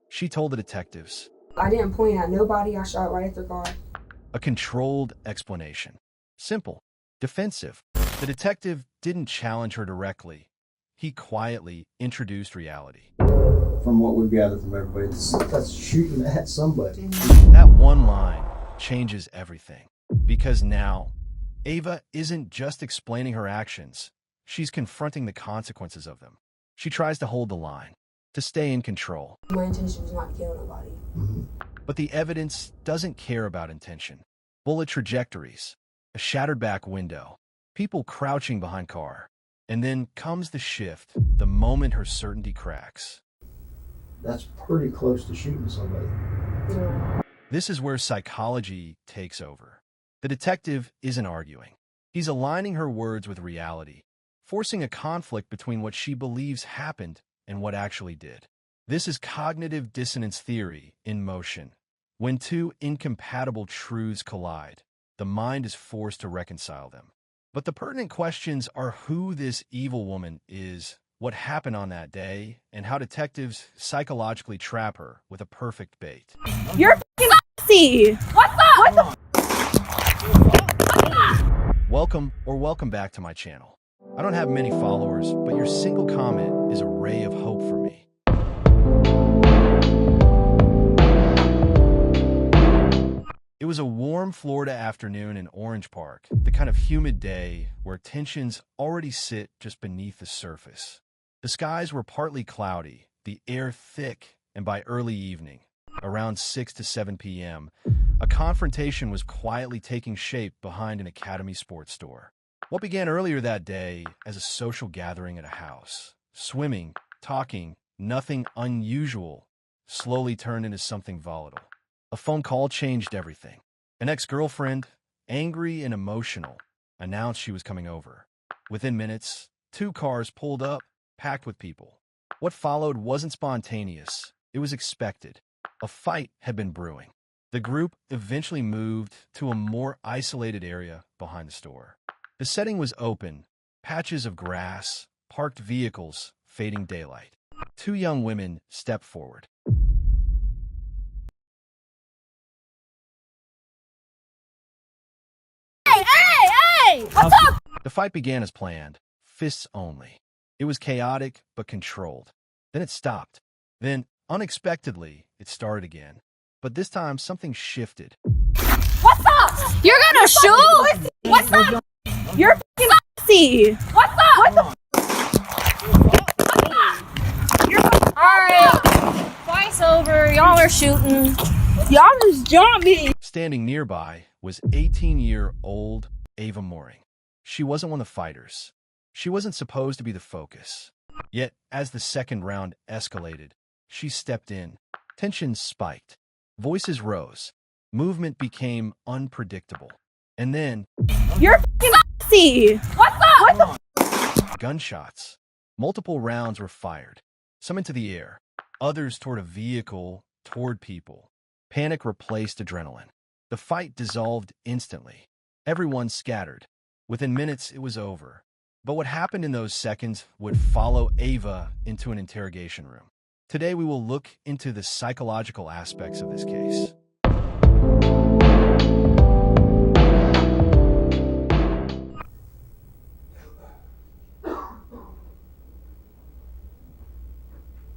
She told the detectives. I didn't point at nobody. I shot right at their car. A controlled explanation. Simple. Defensive. The detective didn't challenge her directly. He quietly introduced reality. From what we've gathered from everybody, that's shooting at somebody. That one line changes everything. Because now, Ava isn't just explaining her actions. She's confronting the consequences of them. She tries to hold the line, to stay in control. My intention was not to kill nobody. But the evidence doesn't care about intention. Bullet trajectories, a shattered back window, people crouching behind car. And then comes the shift, the moment her certainty cracks. That's pretty close to shooting somebody. Yeah. This is where psychology takes over. The detective isn't arguing. He's aligning her words with reality, forcing a conflict between what she believes happened and what actually did. This is cognitive dissonance theory in motion. When two incompatible truths collide, the mind is forced to reconcile them. But the pertinent questions are who this evil woman is, what happened on that day, and how detectives psychologically trap her with a perfect bait. You're f***ing pussy! What's up? Welcome back to my channel. I don't have many followers, but your single comment is a ray of hope for me. It was a warm Florida afternoon in Orange Park, the kind of humid day where tensions already sit just beneath the surface. The skies were partly cloudy, the air thick, and by early evening, around 6 to 7 p.m., a confrontation was quietly taking shape behind an Academy sports store. What began earlier that day as a social gathering at a house, swimming, talking, nothing unusual, slowly turned into something volatile. A phone call changed everything. An ex-girlfriend, angry and emotional, announced she was coming over. Within minutes, 2 cars pulled up, packed with people. What followed wasn't spontaneous. It was expected. A fight had been brewing. The group eventually moved to a more isolated area behind the store. The setting was open, patches of grass, parked vehicles, fading daylight. 2 young women stepped forward. Hey! What's up? The fight began as planned, fists only. It was chaotic but controlled. Then it stopped. Then, unexpectedly, it started again. But this time, something shifted. What's up? You're gonna shoot? What's up? You're f***ing pussy! What's up? Alright, fight's over. Y'all are shooting. Y'all just jumped me. Standing nearby was 18-year-old Ava Mooring. She wasn't one of the fighters. She wasn't supposed to be the focus. Yet, as the second round escalated, she stepped in. Tension spiked. Voices rose. Movement became unpredictable. And then, You're f***ing pussy! What's up? gunshots. Multiple rounds were fired. Some into the air, others toward a vehicle, toward people. Panic replaced adrenaline. The fight dissolved instantly. Everyone scattered. Within minutes, it was over. But what happened in those seconds would follow Ava into an interrogation room. Today, we will look into the psychological aspects of this case.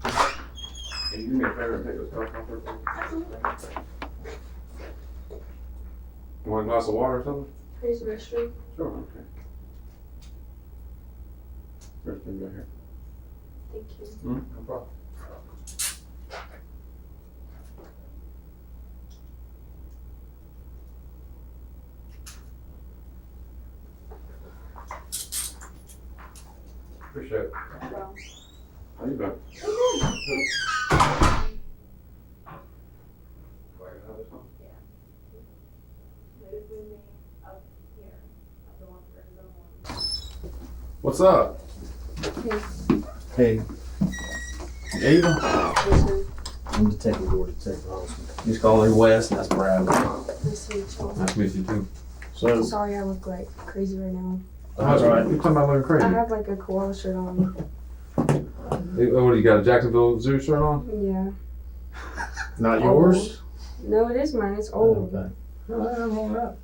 Can you do me a favor and take this cup off there? You want a glass of water or something? Here's the restroom. Sure, okay. First thing right here. Thank you. No problem. Appreciate it. Well, How you doing? What's up? Hey, Ava? listen, I'm Detective Gordon, Detective Hollister. Just call her Wes, and that's Brad. nice to meet you. Nice to meet you too. So, Sorry I look like crazy right now. that's all right. You're talking about looking I crazy. have like a koala shirt on. What do you got, a Jacksonville Zoo shirt on? Yeah. Not Old. yours? No, it is mine. It's old. Okay. No, I don't know that.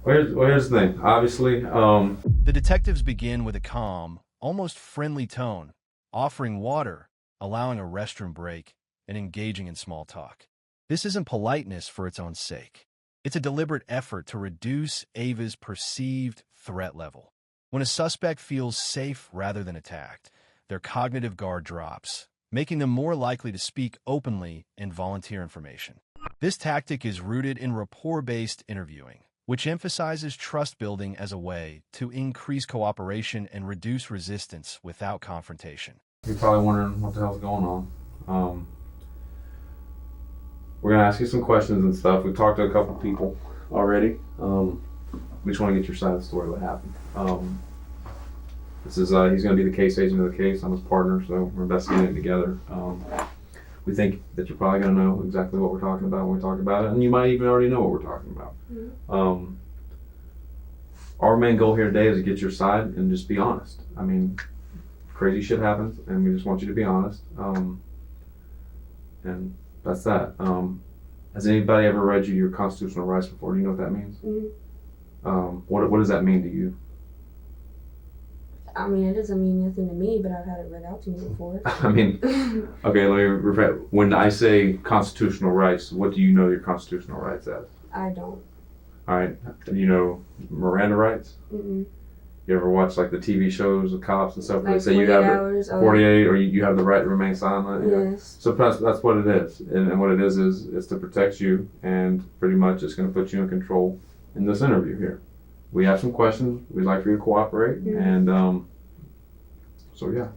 Well, here's the thing. Obviously, The detectives begin with a calm, almost friendly tone, offering water, allowing a restroom break, and engaging in small talk. This isn't politeness for its own sake. It's a deliberate effort to reduce Ava's perceived threat level. When a suspect feels safe rather than attacked, their cognitive guard drops, making them more likely to speak openly and volunteer information. This tactic is rooted in rapport-based interviewing, which emphasizes trust building as a way to increase cooperation and reduce resistance without confrontation. you're probably wondering what the hell's going on. We're gonna ask you some questions and stuff. We've talked to a couple people already. We just want to get your side of the story, what happened. This is he's gonna be the case agent of the case. I'm his partner, so we're investigating it together. We think that you're probably gonna know exactly what we're talking about when we talk about it, and you might even already know what we're talking about. Mhm. Our main goal here today is to get your side and just be honest. I mean, crazy shit happens, and we just want you to be honest. And that's that. Has anybody ever read you your constitutional rights before? Do you know what that means? Mhm. What does that mean to you? I mean, it doesn't mean nothing to me, but I've had it read out to me before. I mean, okay, let me repeat. When I say constitutional rights, what do you know your constitutional rights as? I don't. All right, you know Miranda rights? Mm-mm. You ever watch like the TV shows of cops and stuff where Like they say you 48 have hours. 48 or you have the right to remain silent? Yeah. Yes. So that's what it is. And what it is it's to protect you, and pretty much it's going to put you in control in this interview here. We have some questions. We'd like for you to cooperate. Mhm. And so yeah.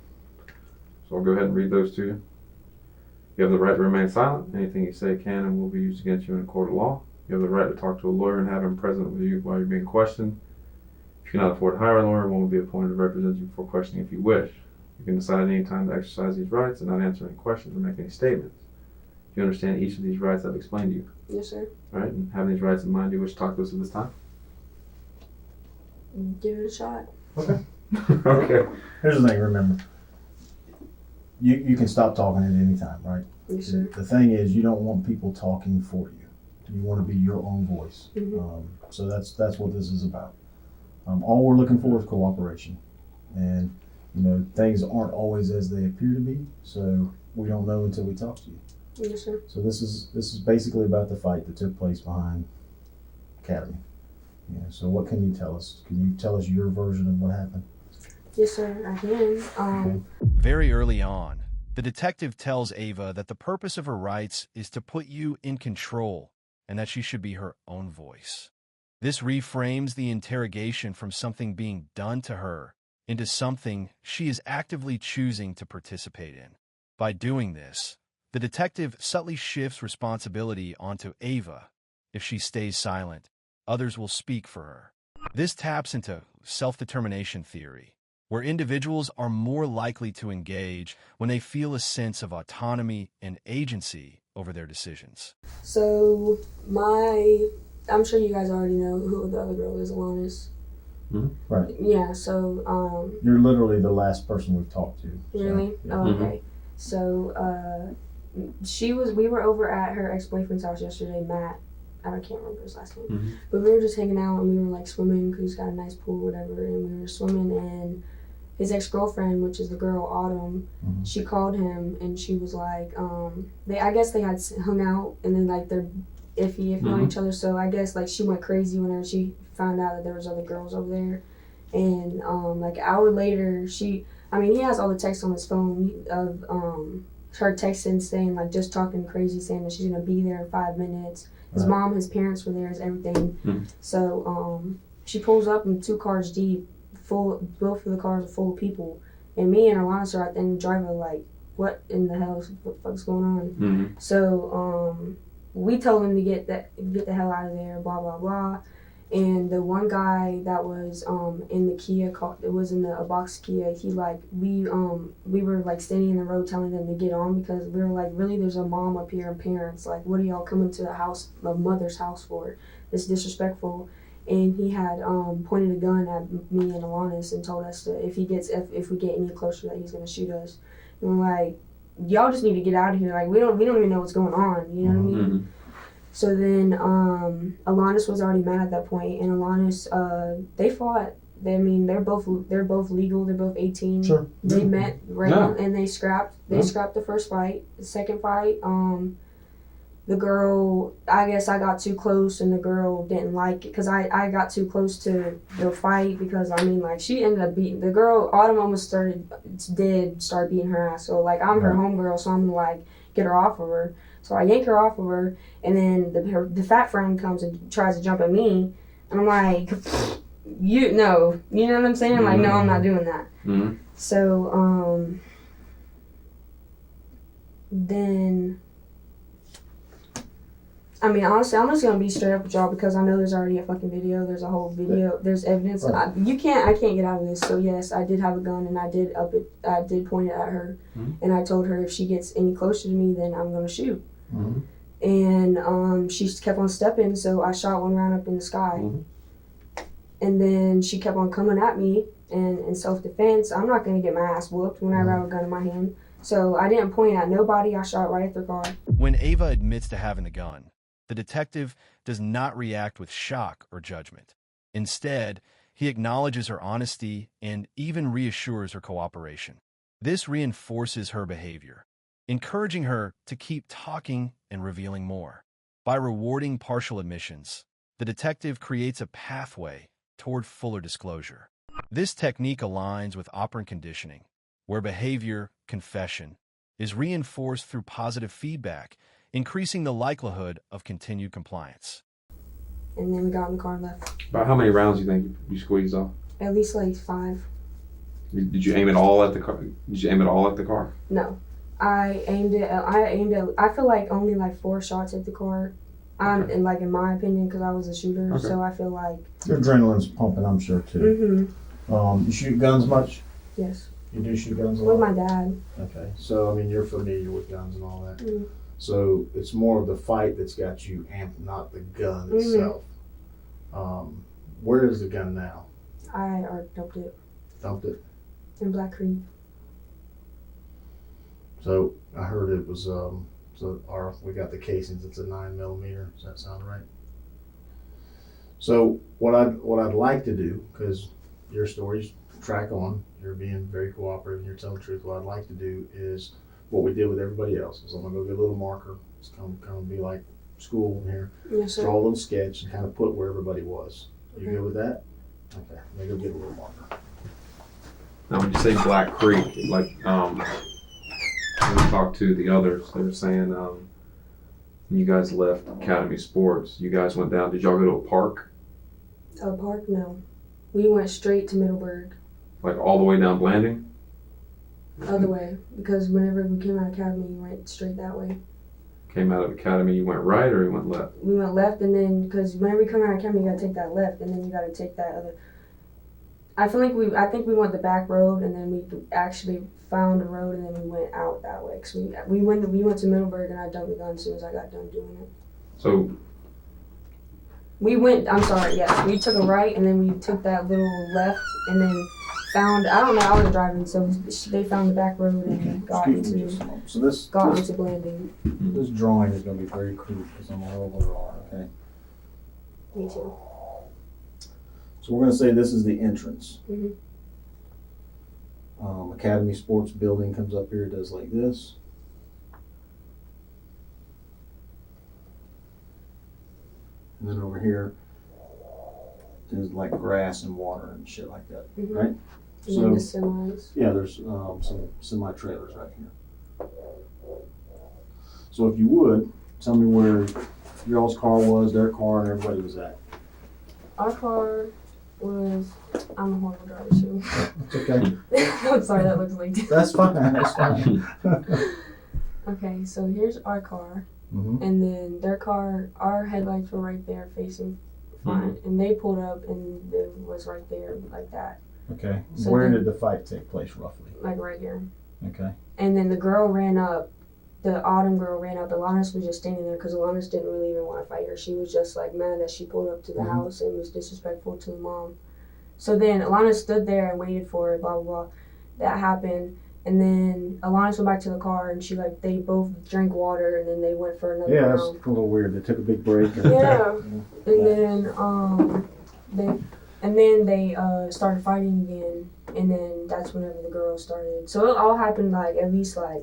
So I'll go ahead and read those to you. You have the right to remain silent. Anything you say can and will be used against you in a court of law. You have the right to talk to a lawyer and have him present with you while you're being questioned. If you cannot afford to hire a lawyer, one will be appointed to represent you before questioning if you wish. You can decide at any time to exercise these rights and not answer any questions or make any statements. Do you understand each of these rights I've explained to you? Yes, sir. All right, and having these rights in mind, do you wish to talk to us at this time? Give it a shot. Okay. Okay. Here's the thing, remember. You can stop talking at any time, right? Yes, sir. The thing is, you don't want people talking for you. You want to be your own voice. Mhm. So that's what this is about. All we're looking for is cooperation. And, you know, things aren't always as they appear to be, so we don't know until we talk to you. Yes, sir. So this is basically about the fight that took place behind Academy. Yeah, so what can you tell us? Can you tell us your version of what happened? Yes, sir. I can. Very early on, the detective tells Ava that the purpose of her rights is to put you in control and that she should be her own voice. This reframes the interrogation from something being done to her into something she is actively choosing to participate in. By doing this, the detective subtly shifts responsibility onto Ava. If she stays silent, others will speak for her. This taps into self-determination theory, where individuals are more likely to engage when they feel a sense of autonomy and agency over their decisions. So I'm sure you guys already know who the other girl is, Alanis. Right. Yeah. So You're literally the last person we've talked to. So, really? yeah. Oh, okay. So we were over at her ex-boyfriend's house yesterday, Matt. I can't remember his last name. Mhm. But we were just hanging out and we were like swimming because he's got a nice pool, whatever. And we were swimming, and his ex-girlfriend, which is the girl Autumn, Mhm. she called him and she was like, I guess they had hung out and then like they're iffy on each other. So I guess like she went crazy whenever she found out that there was other girls over there. And like an hour later, he has all the texts on his phone of her texting saying like just talking crazy, saying that she's gonna be there in 5 minutes. His Right. mom, his parents were there, his everything. Mhm. So she pulls up in 2 cars deep, both of the cars are full of people, and me and Alonso are at the end of the driveway like, what in the hell? What the fuck's going on? Mm-hmm. So we told him to get the hell out of there, blah blah blah. And the one guy that was in the Kia, it was in a box Kia. He like we were like standing in the road telling them to get on because we were like, really, there's a mom up here and parents. Like, what are y'all coming to the house, a mother's house for? It's disrespectful. And he had pointed a gun at me and Alanis and told us that if we get any closer that he's gonna shoot us. And we're like, y'all just need to get out of here. Like, we don't even know what's going on. You know what I mean? Mm-hmm. So then, Alanis was already mad at that point, and Alanis, they fought. They're both legal. They're both 18. Sure. They met now, and they scrapped. They scrapped the first fight. The second fight, the girl, I guess I got too close, and the girl didn't like it because I got too close to the fight because she ended up beating the girl. Autumn almost start beating her ass. So like I'm her homegirl, so I'm gonna like get her off of her. So I yank her off of her, and then the fat friend comes and tries to jump at me, and I'm like, you know what I'm saying? Like, no, I'm not doing that. Mm-hmm. So then, honestly, I'm just gonna be straight up with y'all because I know there's already a fucking video. There's a whole video. There's evidence. Right. I can't get out of this. So yes, I did have a gun, and I did point it at her, and I told her if she gets any closer to me, then I'm gonna shoot. Mm-hmm. And she kept on stepping, so I shot one round up in the sky. Mm-hmm. And then she kept on coming at me, and in self-defense, I'm not gonna get my ass whooped whenever I have a gun in my hand. So I didn't point at nobody. I shot right at their car. When Ava admits to having the gun, the detective does not react with shock or judgment. Instead, he acknowledges her honesty and even reassures her cooperation. This reinforces her behavior, encouraging her to keep talking and revealing more. By rewarding partial admissions, the detective creates a pathway toward fuller disclosure. This technique aligns with operant conditioning, where behavior, confession, is reinforced through positive feedback, increasing the likelihood of continued compliance. And then we got in the car and left. About how many rounds do you think you squeezed off? At least like 5. Did you aim it all at the car? Did you aim it all at the car? No. I feel like only like 4 shots at the car. Okay. In my opinion, because I was a shooter, Okay. so I feel like... Your adrenaline's pumping, I'm sure, too. Mm-hmm. You shoot guns much? Yes. You do shoot guns a lot? With my dad. Okay. So, you're familiar with guns and all that. Mm-hmm. So, it's more of the fight that's got you amped, not the gun itself. Where is the gun now? I dumped it Dumped it? in Black Creek. So, I heard it was, we got the casings, it's a 9mm. Does that sound right? So, what I'd like to do, because your story's track on, you're being very cooperative, you're telling the truth. What I'd like to do is what we did with everybody else. Is I'm gonna go get a little marker. It's kind of be like school here. Yes, sir. Draw a little sketch and kind of put where everybody was. You Okay. good with that? Okay. Let me go get a little marker. Now, when you say Black Creek, like when we talked to the others, they were saying when you guys left Academy Sports, you guys went down. Did y'all go to a park? A park? No. We went straight to Middleburg. Like all the way down Blanding? Other way. Because whenever we came out of Academy, we went straight that way. Came out of Academy, you went right or you went left? We went left, and then, because whenever we come out of Academy, you gotta take that left, and then you gotta take that other. I think we went the back road, and then we actually found a road, and then we went out that way. Cause we went to Middleburg, and I dumped the gun as soon as I got done doing it. So We took a right, and then we took that little left, and then found, I was driving, so they found the back road and got Excuse me into just a moment. So this Blanding. this drawing is going to be very crude because I'm all over it, okay? Me too. So we're going to say this is the entrance. Mhm. Academy Sports Building comes up here, does like this. And then over here is like grass and water and shit like that, Mhm. right? And then the semis. Yeah, there's some semi-trailers right here. So if you would, tell me where y'all's car was, their car, and everybody was at. Our car was, I'm a horrible driver too. It's okay. I'm sorry, that looks like. That's fine, that's fine. Okay, so here's our car, Mm-hmm. and then their car, our headlights were right there facing front, and they pulled up and it was right there like that, Okay. So Where then- did the fight take place roughly? like right here. Okay. And then the girl ran up, the Autumn girl ran up. Alanis was just standing there because Alanis didn't really even want to fight her. She was just like mad that she pulled up to the Mhm. house and was disrespectful to the mom. So then Alanis stood there and waited for it, blah, blah, blah. That happened. And then Alana went back to the car, and they both drank water, and then they went for another Yeah, round. that's a little weird. They took a big break. Yeah. And then they started fighting again, and then that's whenever the girls started. So it all happened at least kind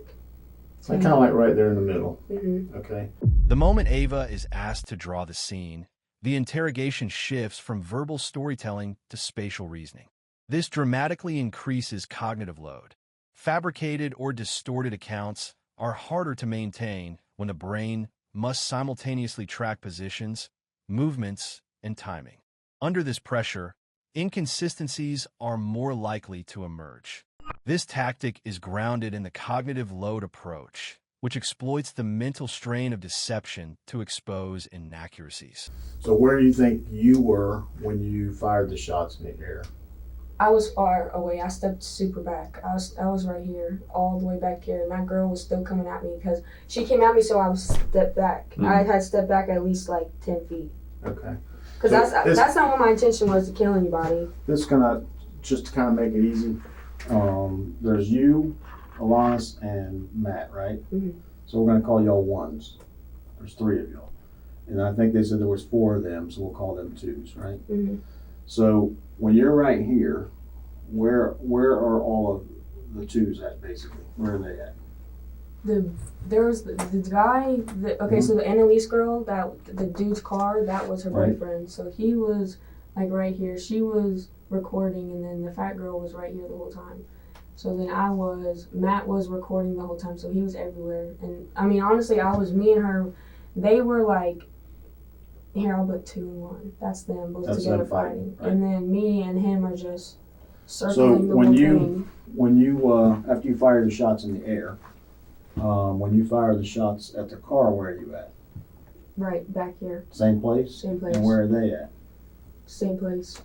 of right there in the middle. Mm-hmm. Okay. The moment Ava is asked to draw the scene, the interrogation shifts from verbal storytelling to spatial reasoning. This dramatically increases cognitive load. Fabricated or distorted accounts are harder to maintain when the brain must simultaneously track positions, movements, and timing. Under this pressure, inconsistencies are more likely to emerge. This tactic is grounded in the cognitive load approach, which exploits the mental strain of deception to expose inaccuracies. So where do you think you were when you fired the shots in the air? I was far away. I stepped super back. I was right here, all the way back here, and that girl was still coming at me because she came at me, so I was stepped back. Mm-hmm. I had stepped back at least 10 feet. Okay. Because So that's not what my intention was, to kill anybody. This just to kind of make it easy. There's you, Alanis, and Matt, right? Mm-hmm. So we're gonna call y'all ones. There's 3 of y'all, and I think they said there was 4 of them, so we'll call them twos, right? Mm-hmm. So when you're right here, where are all of the twos at, basically? Where are they at? There was the guy so the Annalise girl, the dude's car, that was her Right. boyfriend. So he was right here. She was recording, and then the fat girl was right here the whole time. So then Matt was recording the whole time, so he was everywhere. And I mean, honestly, me and her, they were here, I'll put 2 and 1. That's them both That's together them fighting, right. And then me and him are just circling the when whole you thing. when you after you fire the shots in the air, when you fire the shots at the car, where are you at? Right, back here. Same place? Same place. And where are they at? Same place.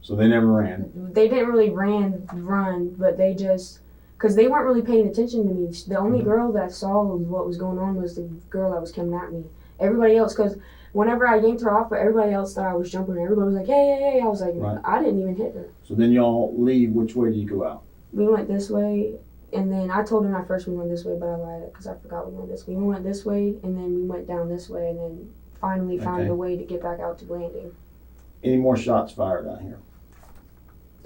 So they never ran. They didn't really run, but they just, because they weren't really paying attention to me. The only girl that saw what was going on was the girl that was coming at me. Everybody else, because whenever I yanked her off, but everybody else thought I was jumping her. Everybody was like, hey, hey, hey. I was like, Right. I didn't even hit her. So then y'all leave. Which way do you go out? We went this way, and then I told him at first we went this way, but I lied because I forgot we went this way. We went this way, and then we went down this way, and then finally found a way to get back out to landing. Any more shots fired out here?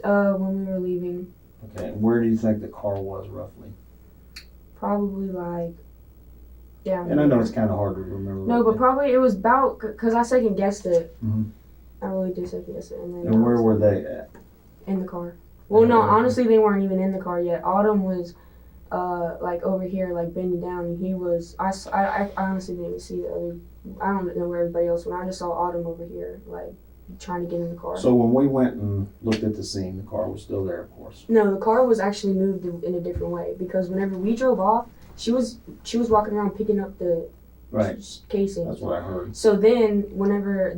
When we were leaving, Okay. And where do you think the car was roughly? probably down And I here. know it's kind of hard to remember. No, but probably it was about, because I second guessed it. Mhm. I really did second guess it. And then And where were they at? in the car. Well, no, honestly, they weren't even in the car yet. Autumn was, over here, bending down, and he was, I honestly didn't even see the other, I don't know where everybody else went. I just saw Autumn over here, trying to get in the car. So when we went and looked at the scene, the car was still there, of course. No, the car was actually moved in a different way, because whenever we drove off, she was walking around picking up the Right. casing. That's what I heard. So then, whenever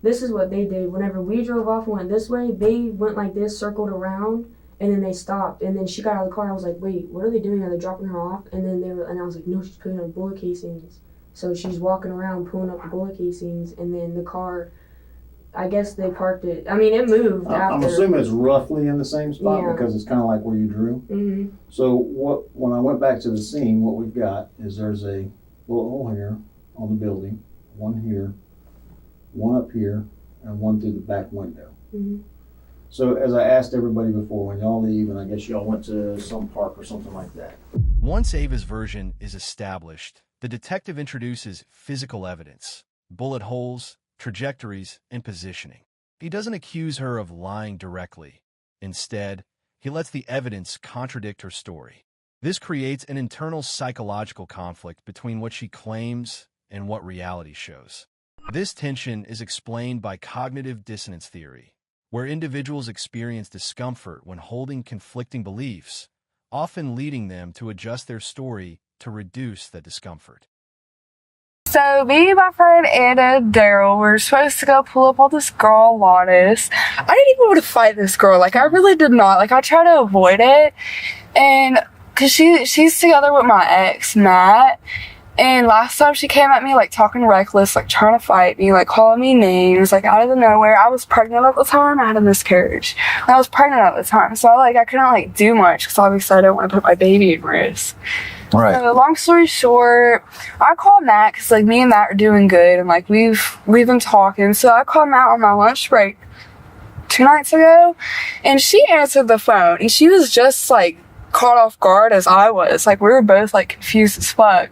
this is what they did. Whenever we drove off and went this way, they went like this, circled around, and then they stopped. And then she got out of the car. I was like, wait, what are they doing? Are they dropping her off? And then and I was like, no, she's putting on bullet casings. So she's walking around, pulling up the bullet casings, and then the car, I guess they parked it. I mean, it moved after. I'm assuming it's roughly in the same spot Yeah. because it's kind of like where you drew. Mm-hmm. So when I went back to the scene, what we've got is there's a little hole here on the building, one here, one up here, and one through the back window. Mm-hmm. So as I asked everybody before, when y'all leave, and I guess y'all went to some park or something like that. Once Ava's version is established, the detective introduces physical evidence, bullet holes, trajectories, and positioning. He doesn't accuse her of lying directly. Instead, he lets the evidence contradict her story. This creates an internal psychological conflict between what she claims and what reality shows. This tension is explained by cognitive dissonance theory, where individuals experience discomfort when holding conflicting beliefs, often leading them to adjust their story to reduce the discomfort. So me, my friend Anna, and Daryl were supposed to go pull up on this girl, Lotus. I didn't even want to fight this girl. I really did not. I tried to avoid it. And because she's together with my ex, Matt. And last time she came at me, like, talking reckless, like, trying to fight me, like, calling me names, like, out of the nowhere. I was pregnant at the time. I had a miscarriage. And I was pregnant at the time. So, I couldn't, do much because obviously I didn't want to put my baby at risk. Right. So, long story short, I called Matt because, me and Matt are doing good. And, we've been talking. So, I called Matt on my lunch break 2 nights ago. And she answered the phone. And she was just, caught off guard as I was. We were both, confused as fuck.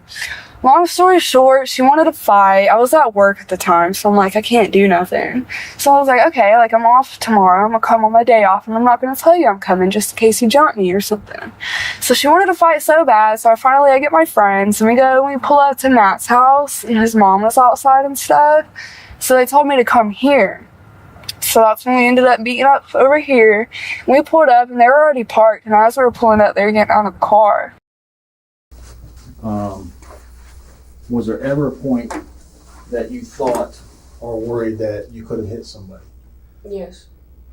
Long story short, she wanted to fight. I was at work at the time, so I'm I can't do nothing. So I was okay, I'm off tomorrow. I'm gonna come on my day off, and I'm not gonna tell you I'm coming just in case you jump me or something. So she wanted to fight so bad, so I get my friends, and we pull up to Matt's house, and his mom was outside and stuff. So they told me to come here. So that's when we ended up beating up over here. We pulled up, and they were already parked, and as we were pulling up, they were getting out of the car. Was there ever a point that you thought or worried that you could have hit somebody? Yes.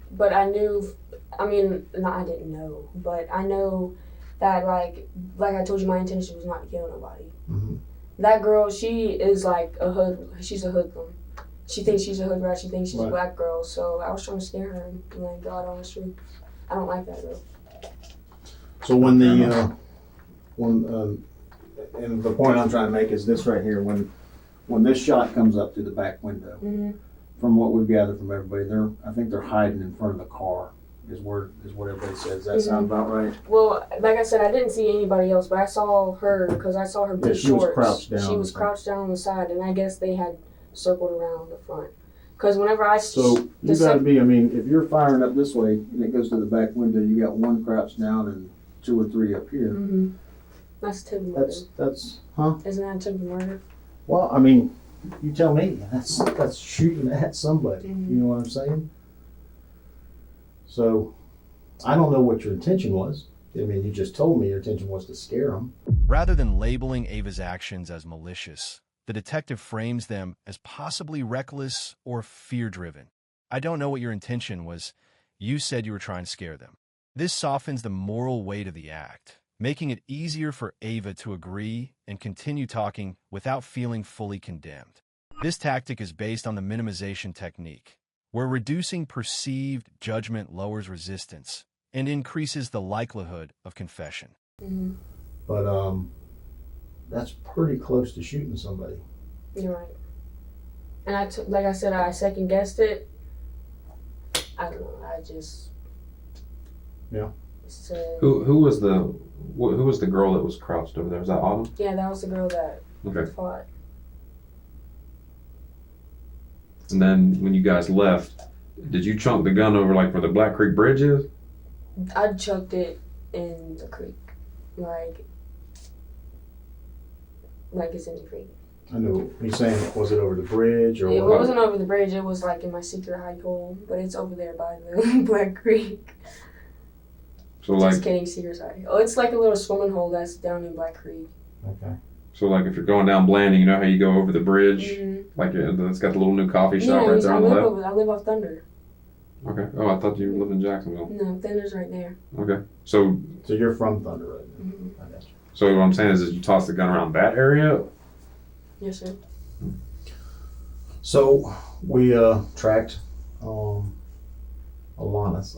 But I knew, I didn't know, but I know that, like I told you, my intention was not to kill nobody. Mm-hmm. That girl, she is she's a hoodlum. She thinks she's a hood rat, she thinks she's a black girl, so I was trying to scare her, and God honest truth, I don't like that girl. So and the point I'm trying to make is this right here. When this shot comes up through the back window, Mm-hmm. from what we've gathered from everybody, I think they're hiding in front of the car. Is what everybody says. Does that sound about right? Well, like I said, I didn't see anybody else, but I saw her because I saw her big she was shorts. crouched down. She was crouched down on the side, and I guess they had circled around the front. Because whenever I so you got to be. If you're firing up this way and it goes to the back window, you got one crouched down and 2 or 3 up here. Mm-hmm. That's attempted murder. That's Isn't that attempted murder? Well, you tell me. That's shooting at somebody. Mm-hmm. You know what I'm saying? So, I don't know what your intention was. You just told me your intention was to scare them. Rather than labeling Ava's actions as malicious, the detective frames them as possibly reckless or fear-driven. I don't know what your intention was. You said you were trying to scare them. This softens the moral weight of the act, making it easier for Ava to agree and continue talking without feeling fully condemned. This tactic is based on the minimization technique, where reducing perceived judgment lowers resistance and increases the likelihood of confession. Mm-hmm. But that's pretty close to shooting somebody. You're right. And like I said, I second guessed it. I don't know. I just. Yeah. Who was the girl that was crouched over there? Was that Autumn? Yeah, that was the girl that fought. And then when you guys left, did you chunk the gun over where the Black Creek Bridge is? I chucked it in the creek, like it's in the creek. I know. He's saying, was it over the bridge or It what? wasn't over the bridge. It was in my secret hide hole, but it's over there by the Black Creek. So Just kidding, secret hide. Oh, it's a little swimming hole that's down in Black Creek. Okay. So if you're going down Blanding, you know how you go over the bridge? Mm-hmm. It's got the little new coffee shop right there on the left? I live off Thunder. Okay. Oh, I thought you lived in Jacksonville. No, Thunder's right there. Okay. So you're from Thunder right now? Mm-hmm. I got you. So what I'm saying is you toss the gun around that area? Yes, sir. So we tracked Alanis.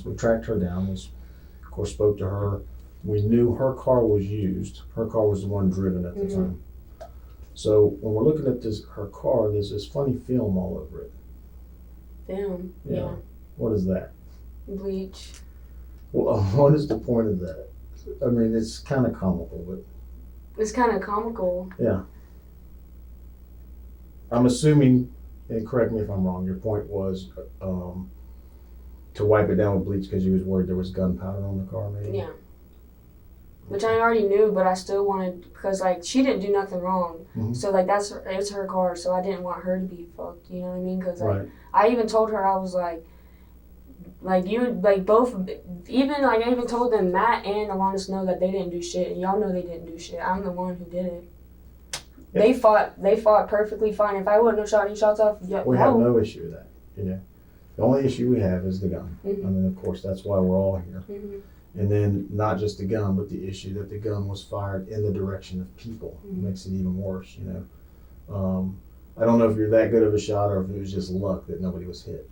We tracked her down. We, of course, spoke to her. We knew her car was used. Her car was the one driven at the time. So when we're looking at her car, there's this funny film all over it. Damn. Yeah. What is that? Bleach. Well, what is the point of that? It's kind of comical, but... It's kind of comical. Yeah. I'm assuming, and correct me if I'm wrong, your point was to wipe it down with bleach because you was worried there was gunpowder on the car, maybe? Yeah. Which I already knew, but I still wanted, because she didn't do nothing wrong. Mm-hmm. So it's her car, so I didn't want her to be fucked, you know what I mean? Because I even told her, I was I even told them, Matt and Alanis know that they didn't do shit, and y'all know they didn't do shit. I'm the one who did it. Yeah. They fought perfectly fine. If I wouldn't have shot any shots off, we have no issue with that, The only issue we have is the gun. Mm-hmm. Of course, that's why we're all here. Mm-hmm. And then not just the gun, but the issue that the gun was fired in the direction of people. It makes it even worse, I don't know if you're that good of a shot or if it was just luck that nobody was hit,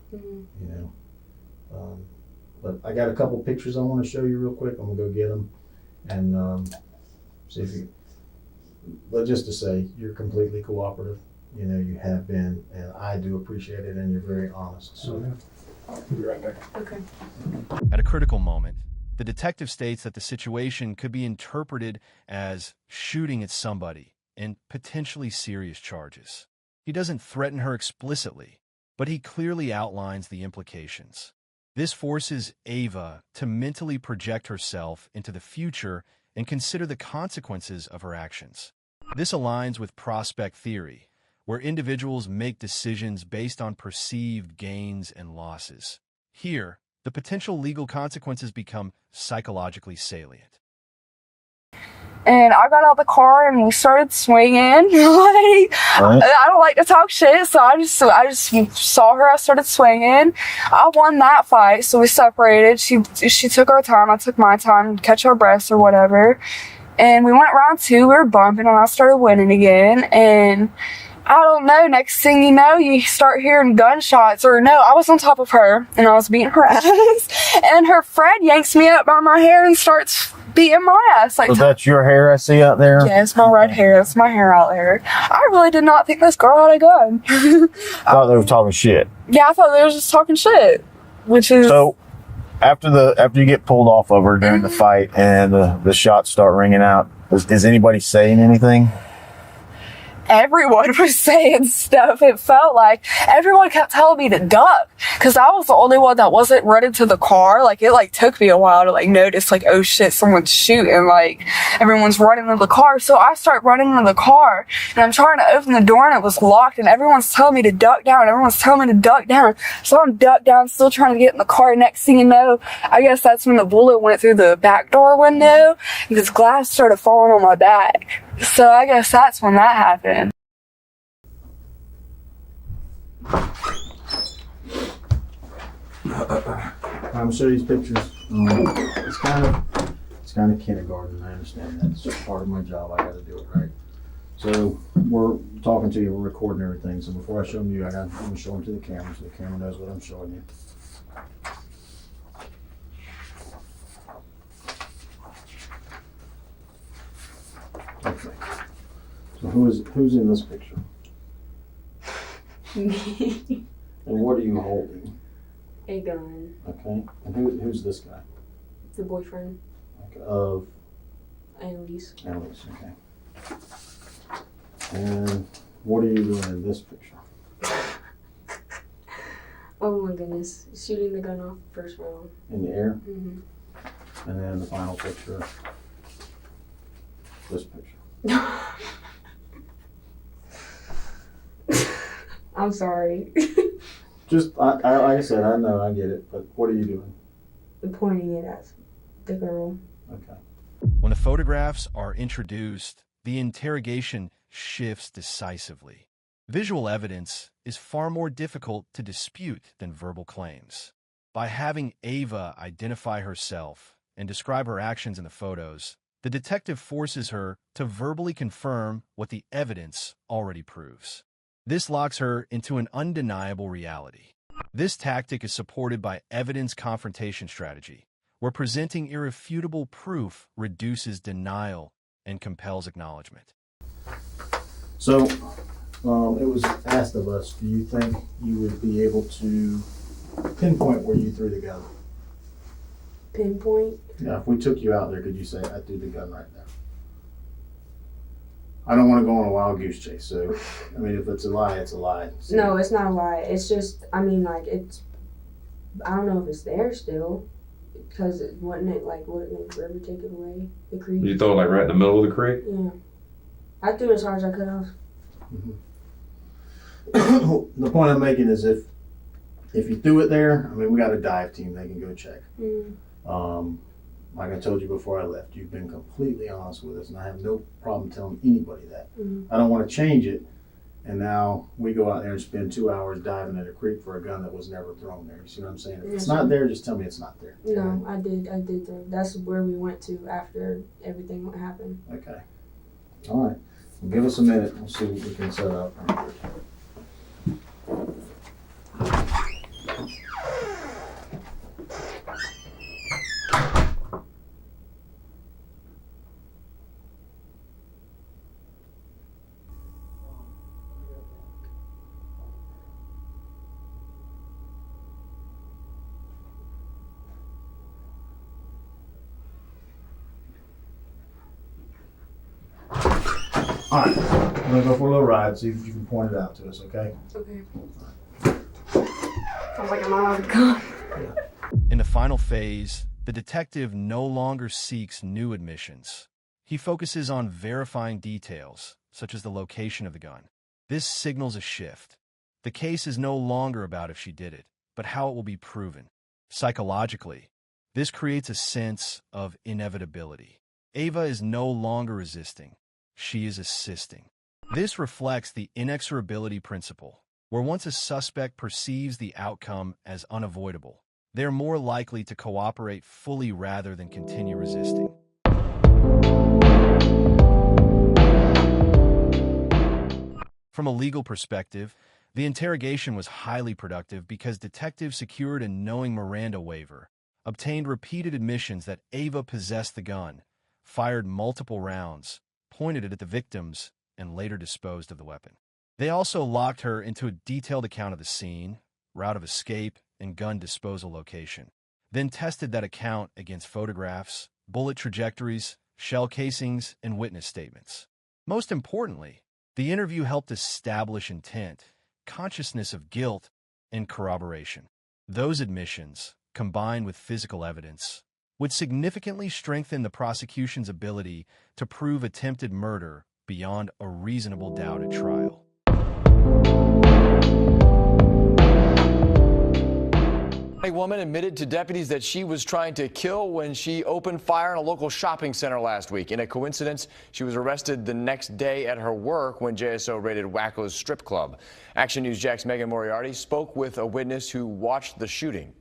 But I got a couple pictures I want to show you real quick. I'm gonna go get them and see if you. But just to say, you're completely cooperative. You have been, and I do appreciate it, and you're very honest. So I'll be right back. Okay. At a critical moment, the detective states that the situation could be interpreted as shooting at somebody and potentially serious charges. He doesn't threaten her explicitly, but he clearly outlines the implications. This forces Ava to mentally project herself into the future and consider the consequences of her actions. This aligns with prospect theory, where individuals make decisions based on perceived gains and losses. Here, the potential legal consequences become psychologically salient. And I got out of the car and we started swinging. I don't like to talk shit, so I just saw her. I started swinging. I won that fight, so we separated. She took her time. I took my time to catch our breaths or whatever. And we went round 2. We were bumping, and I started winning again. And I don't know, next thing you know, you start hearing gunshots. Or no, I was on top of her, and I was beating her ass. And her friend yanks me up by my hair and starts beating my ass. So that's your hair I see out there? Yeah, it's my red hair. That's my hair out there. I really did not think this girl had a gun. I thought they were talking shit. Yeah, I thought they were just talking shit. Which is... So, after you get pulled off of her during the fight and the shots start ringing out, is anybody saying anything? Everyone was saying stuff. It felt like everyone kept telling me to duck because I was the only one that wasn't running to the car. It took me a while to notice oh shit, someone's shooting. Everyone's running to the car. So I start running to the car and I'm trying to open the door and it was locked and everyone's telling me to duck down. So I'm ducked down, still trying to get in the car. Next thing you know, I guess that's when the bullet went through the back door window because glass started falling on my back. So I guess that's when that happened. I'm gonna show you these pictures. It's kind of kindergarten. I understand that. It's just part of my job. I got to do it right. So we're talking to you. We're recording everything. So before I show them to you, I'm gonna show them to the camera so the camera knows what I'm showing you. Okay. So who's in this picture? Me. And what are you holding? A gun. Okay. And who's this guy? The boyfriend. Okay. Of Annalise. Annalise. Okay. And what are you doing in this picture? Oh my goodness. Shooting the gun off first round. In the air? Mm-hmm. And then the final picture. This picture. I'm sorry. Just, like I said, I know, I get it, but what are you doing? Pointing it at the girl. Okay. When the photographs are introduced, the interrogation shifts decisively. Visual evidence is far more difficult to dispute than verbal claims. By having Ava identify herself and describe her actions in the photos, the detective forces her to verbally confirm what the evidence already proves. This locks her into an undeniable reality. This tactic is supported by evidence confrontation strategy, where presenting irrefutable proof reduces denial and compels acknowledgement. So, it was asked of us, do you think you would be able to pinpoint where you threw the gun? Pinpoint? Yeah, if we took you out there, could you say, I threw the gun right there? I don't want to go on a wild goose chase, so, if it's a lie, it's a lie. So, No, it's not a lie. It's just, it's, I don't know if it's there still, because wouldn't it ever take it away, the creek? You throw it right in the middle of the creek? Yeah. I threw it as hard as I could have. The point I'm making is if you threw it there, we got a dive team, they can go check. Like I told you before I left, you've been completely honest with us, and I have no problem telling anybody that. I don't want to change it And now we go out there and spend 2 hours diving in a creek for a gun that was never thrown there. You see what I'm saying? If it's not there, just tell me it's not there. No, I did throw. That's where we went to after everything happened. Okay. All right. Well, give us a minute. We'll see what we can set up. All right, we're gonna go for a little ride, see if you can point it out to us, okay? Okay. Sounds like I'm out of gun. In the final phase, the detective no longer seeks new admissions. He focuses on verifying details, such as the location of the gun. This signals a shift. The case is no longer about if she did it, but how it will be proven. Psychologically, this creates a sense of inevitability. Ava is no longer resisting. She is assisting. This reflects the inexorability principle, where once a suspect perceives the outcome as unavoidable, they're more likely to cooperate fully rather than continue resisting. From a legal perspective, the interrogation was highly productive because detectives secured a knowing Miranda waiver, obtained repeated admissions that Ava possessed the gun, fired multiple rounds, pointed it at the victims, and later disposed of the weapon. They also locked her into a detailed account of the scene, route of escape, and gun disposal location, then tested that account against photographs, bullet trajectories, shell casings, and witness statements. Most importantly, the interview helped establish intent, consciousness of guilt, and corroboration. Those admissions, combined with physical evidence, would significantly strengthen the prosecution's ability to prove attempted murder beyond a reasonable doubt at trial. A woman admitted to deputies that she was trying to kill when she opened fire in a local shopping center last week. In a coincidence, she was arrested the next day at her work when JSO raided Wacko's strip club. Action News Jack's Megan Moriarty spoke with a witness who watched the shooting.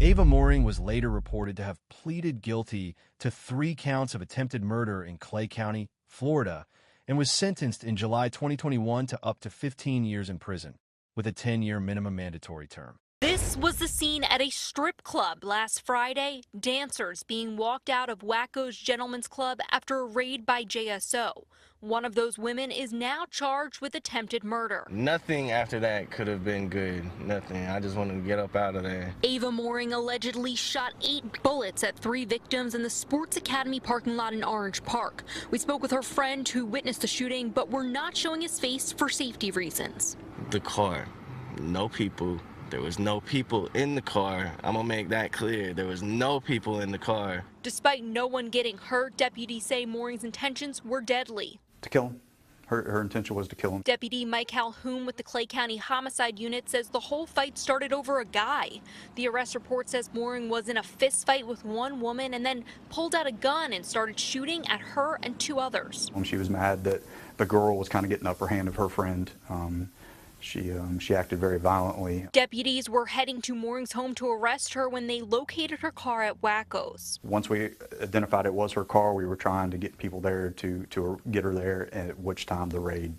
Ava Mooring was later reported to have pleaded guilty to 3 counts of attempted murder in Clay County, Florida, and was sentenced in July 2021 to up to 15 years in prison, with a 10-year minimum mandatory term. This was the scene at a strip club last Friday. Dancers being walked out of Wacko's Gentlemen's Club after a raid by JSO. One of those women is now charged with attempted murder. Nothing after that could have been good. Nothing. I just wanted to get up out of there. Ava Mooring allegedly shot 8 bullets at 3 victims in the Sports Academy parking lot in Orange Park. We spoke with her friend who witnessed the shooting, but we're not showing his face for safety reasons. The car. No people. There was no people in the car. I'm gonna make that clear. There was no people in the car. Despite no one getting hurt, deputies say Mooring's intentions were deadly. To kill him. Her intention was to kill him. Deputy Mike Calhoun with the Clay County Homicide Unit says the whole fight started over a guy. The arrest report says Mooring was in a fist fight with one woman and then pulled out a gun and started shooting at her and 2 others. She was mad that the girl was kind of getting the upper hand of her friend. She acted very violently. Deputies were heading to Mooring's home to arrest her when they located her car at Wacko's. Once we identified it was her car, we were trying to get people there to get her there, at which time the raid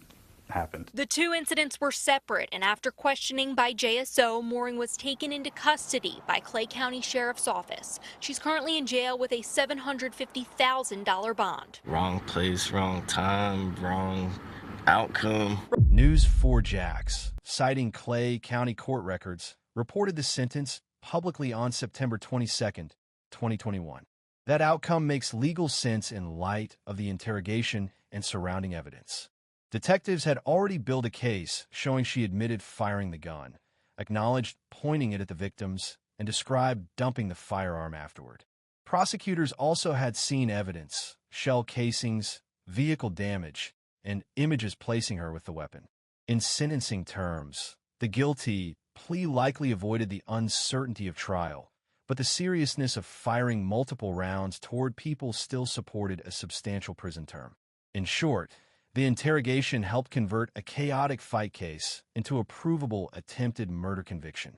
happened. The 2 incidents were separate, and after questioning by JSO, Mooring was taken into custody by Clay County Sheriff's Office. She's currently in jail with a $750,000 bond. Wrong place, wrong time, wrong outcome. News 4 Jax, citing Clay County court records, reported the sentence publicly on September 22, 2021. That outcome makes legal sense in light of the interrogation and surrounding evidence. Detectives had already built a case showing she admitted firing the gun, acknowledged pointing it at the victims, and described dumping the firearm afterward. Prosecutors also had seen evidence, shell casings, vehicle damage, and images placing her with the weapon. In sentencing terms, the guilty plea likely avoided the uncertainty of trial, but the seriousness of firing multiple rounds toward people still supported a substantial prison term. In short, The interrogation helped convert a chaotic fight case into a provable attempted murder conviction.